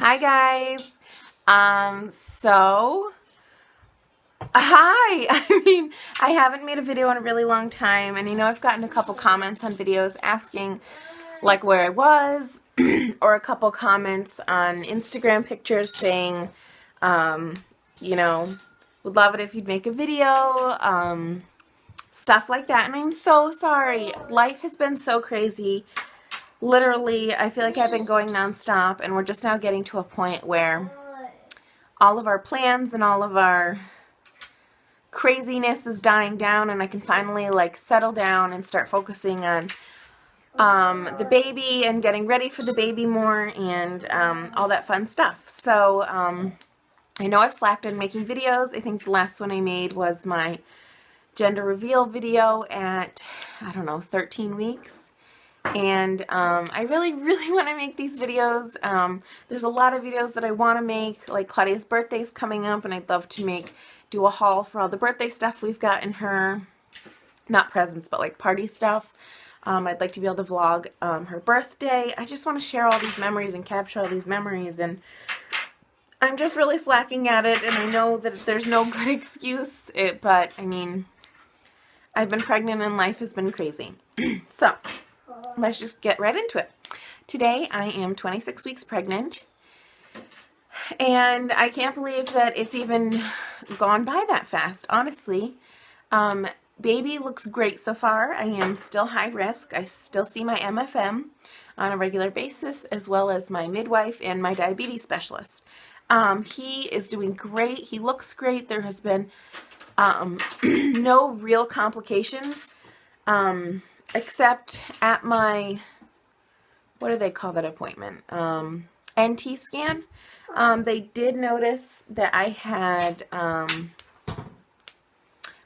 Hi guys. Hi. I haven't made a video in a really long time, and I've gotten a couple comments on videos asking like where I was or a couple comments on Instagram pictures saying would love it if you'd make a video, stuff like that. And I'm so sorry. Life has been so crazy. Literally, I feel like I've been going nonstop, and we're just now getting to a point where all of our plans and all of our craziness is dying down, and I can finally like settle down and start focusing on the baby and getting ready for the baby more and all that fun stuff. So I know I've slacked on making videos. I think the last one I made was my gender reveal video at, I don't know, 13 weeks. And I really want to make these videos. There's a lot of videos that I want to make, like Claudia's birthday's coming up, and I'd love to do a haul for all the birthday stuff we've gotten her. Not presents, but like party stuff. I'd like to be able to vlog her birthday. I just want to share all these memories and capture all these memories, and I'm just really slacking at it, and I know that there's no good excuse, but I mean, I've been pregnant and life has been crazy. So let's just get right into it. Today I am 26 weeks pregnant, and I can't believe that it's even gone by that fast, honestly. Baby looks great so far. I am still high risk. I still see my MFM on a regular basis, as well as my midwife and my diabetes specialist. He is doing great. He looks great. There has been no real complications, except at my, what do they call that appointment? NT scan. They did notice that I had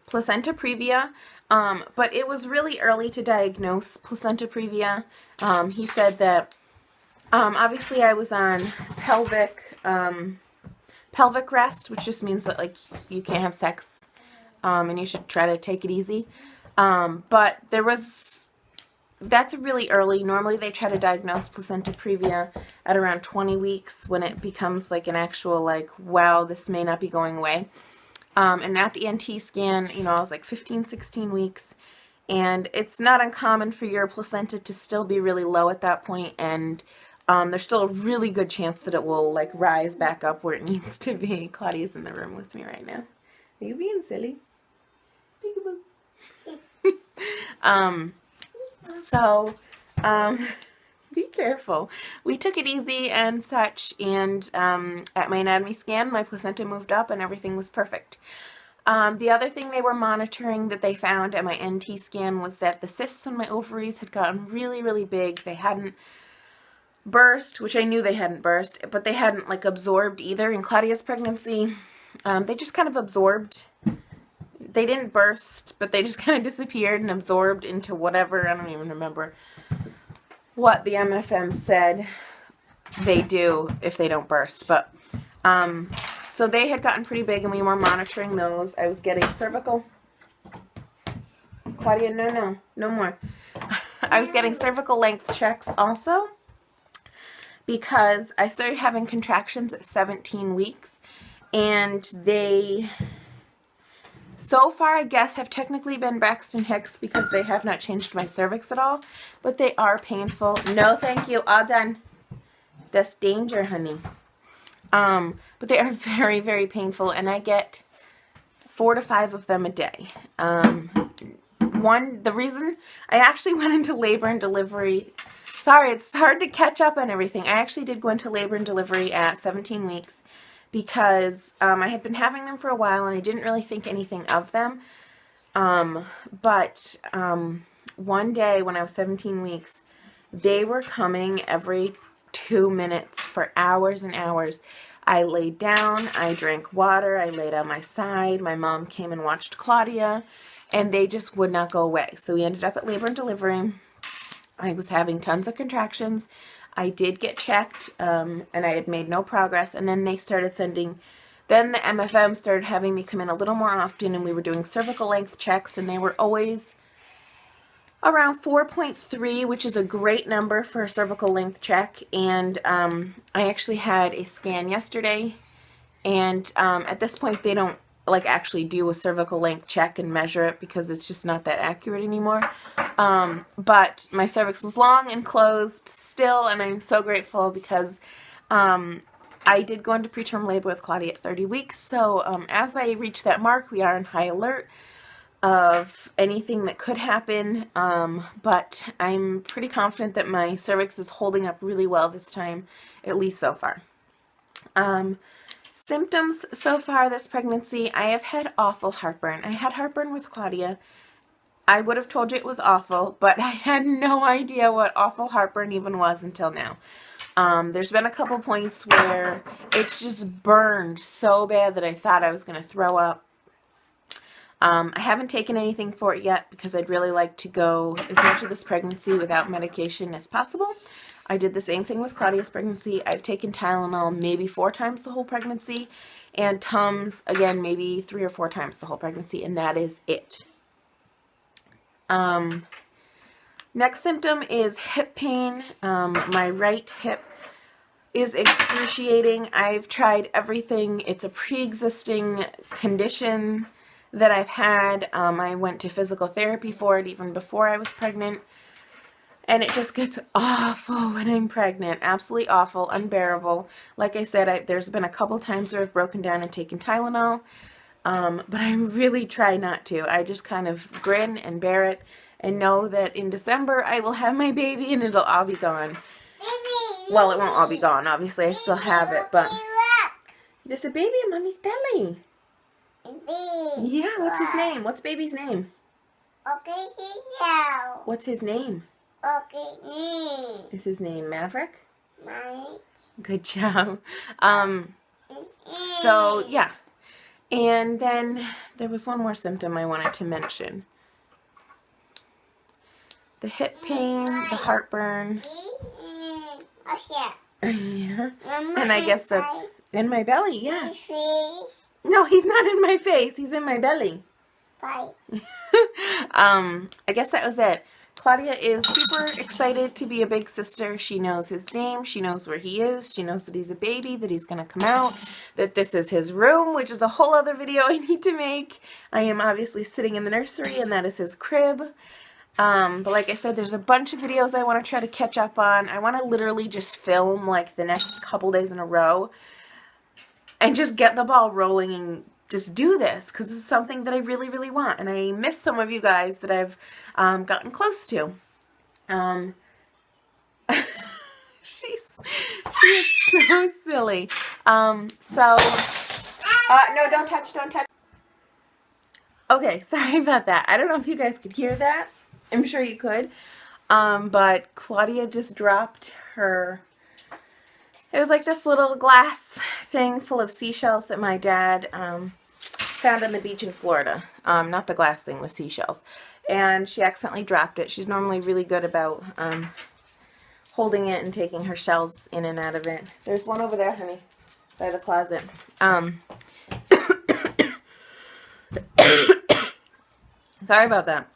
placenta previa, but it was really early to diagnose placenta previa. He said that obviously I was on pelvic rest, which just means that like you can't have sex, and you should try to take it easy. But that's really early. Normally they try to diagnose placenta previa at around 20 weeks when it becomes like an actual like, wow, this may not be going away. And at the NT scan, I was like 15, 16 weeks, and it's not uncommon for your placenta to still be really low at that point, and there's still a really good chance that it will like rise back up where it needs to be. Claudia's in the room with me right now. Are you being silly? Be careful. We took it easy and such, and at my anatomy scan, my placenta moved up and everything was perfect. The other thing they were monitoring that they found at my NT scan was that the cysts on my ovaries had gotten really big. They hadn't burst, which I knew they hadn't burst, but they hadn't like absorbed either. In Claudia's pregnancy, they just kind of absorbed. They didn't burst, but they just kind of disappeared and absorbed into whatever. I don't even remember what the MFM said they do if they don't burst. But so they had gotten pretty big, and we were monitoring those. I was getting cervical. Claudia, no more. I was getting cervical length checks also, because I started having contractions at 17 weeks, and they, so far, I guess, have technically been Braxton Hicks because they have not changed my cervix at all, but they are painful. No, thank you. All done. That's danger, honey. But they are very painful, and I get 4 to 5 of them a day. The reason I actually went into labor and delivery, sorry, it's hard to catch up on everything. I actually did go into labor and delivery at 17 weeks. Because I had been having them for a while, and I didn't really think anything of them. But one day when I was 17 weeks, they were coming every 2 minutes for hours and hours. I laid down, I drank water, I laid on my side, my mom came and watched Claudia, and they just would not go away. So we ended up at labor and delivery. I was having tons of contractions. I did get checked, and I had made no progress, and then they started then the MFM started having me come in a little more often, and we were doing cervical length checks, and they were always around 4.3, which is a great number for a cervical length check. And I actually had a scan yesterday, and at this point they don't like actually do a cervical length check and measure it because it's just not that accurate anymore. But my cervix was long and closed still, and I'm so grateful because I did go into preterm labor with Claudia at 30 weeks. So as I reach that mark, we are on high alert of anything that could happen, but I'm pretty confident that my cervix is holding up really well this time, at least so far. Symptoms so far this pregnancy, I have had awful heartburn. I had heartburn with Claudia. I would have told you it was awful, but I had no idea what awful heartburn even was until now. There's been a couple points where it's just burned so bad that I thought I was going to throw up. I haven't taken anything for it yet because I'd really like to go as much of this pregnancy without medication as possible. I did the same thing with Claudia's pregnancy. I've taken Tylenol maybe 4 times the whole pregnancy, and Tums, again, maybe 3 or 4 times the whole pregnancy, and that is it. Next symptom is hip pain. My right hip is excruciating. I've tried everything. It's a pre-existing condition that I've had. I went to physical therapy for it even before I was pregnant. And it just gets awful when I'm pregnant. Absolutely awful, unbearable. Like I said, there's been a couple times where I've broken down and taken Tylenol. But I really try not to. I just kind of grin and bear it and know that in December I will have my baby and it'll all be gone. Well, it won't all be gone. Obviously, I still have it, but there's a baby in Mommy's belly. Yeah, what's his name? What's baby's name? What's his name? Is his name Maverick? Mike. Good job. So, yeah. And then there was one more symptom I wanted to mention. The hip pain, the heartburn. Yeah. And I guess that's in my belly, yeah. No, he's not in my face. He's in my belly. Bye. I guess that was it. Claudia is super excited to be a big sister. She knows his name. She knows where he is. She knows that he's a baby, that he's going to come out, that this is his room, which is a whole other video I need to make. I am obviously sitting in the nursery, and that is his crib. But like I said, there's a bunch of videos I want to try to catch up on. I want to literally just film like the next couple days in a row and just get the ball rolling and just do this, because this is something that I really, really want. And I miss some of you guys that I've gotten close to. She is so silly. No, don't touch. Okay, sorry about that. I don't know if you guys could hear that. I'm sure you could. But Claudia just dropped her... It was like this little glass thing full of seashells that my dad found on the beach in Florida. Not the glass thing, the seashells. And she accidentally dropped it. She's normally really good about holding it and taking her shells in and out of it. There's one over there, honey, by the closet. Sorry about that.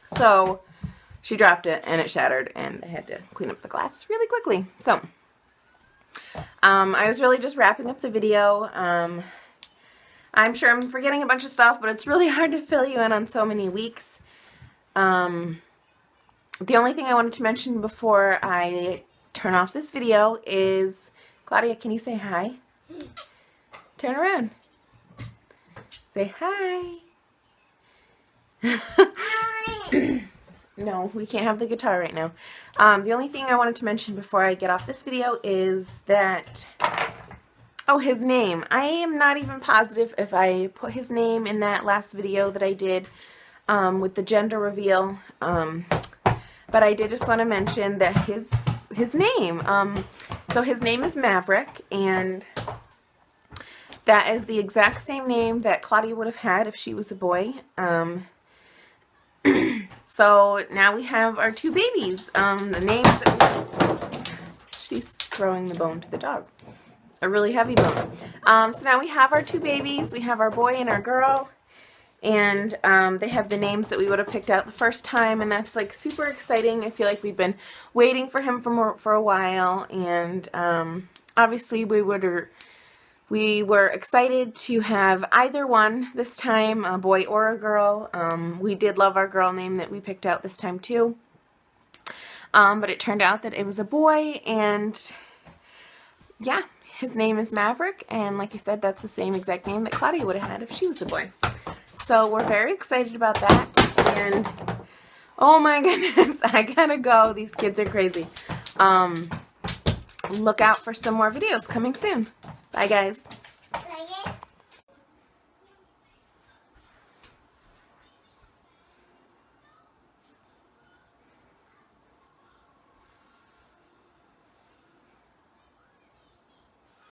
So she dropped it and it shattered, and I had to clean up the glass really quickly. So I was really just wrapping up the video. I'm sure I'm forgetting a bunch of stuff, but it's really hard to fill you in on so many weeks. The only thing I wanted to mention before I turn off this video is, Claudia, can you say hi? Turn around. Say hi. No, we can't have the guitar right now. The only thing I wanted to mention before I get off this video is that, oh, his name. I am not even positive if I put his name in that last video that I did with the gender reveal. But I did just want to mention that his name. So his name is Maverick, and that is the exact same name that Claudia would have had if she was a boy. So now we have our 2 babies. The names that she's throwing the bone to the dog. A really heavy bone. So now we have our 2 babies. We have our boy and our girl. And they have the names that we would have picked out the first time, and that's like super exciting. I feel like we've been waiting for him for a while, and obviously we were excited to have either one this time, a boy or a girl. We did love our girl name that we picked out this time too, but it turned out that it was a boy, and yeah, his name is Maverick, and like I said, that's the same exact name that Claudia would have had if she was a boy. So we're very excited about that, and oh my goodness, I gotta go. These kids are crazy. Look out for some more videos coming soon. Bye, guys.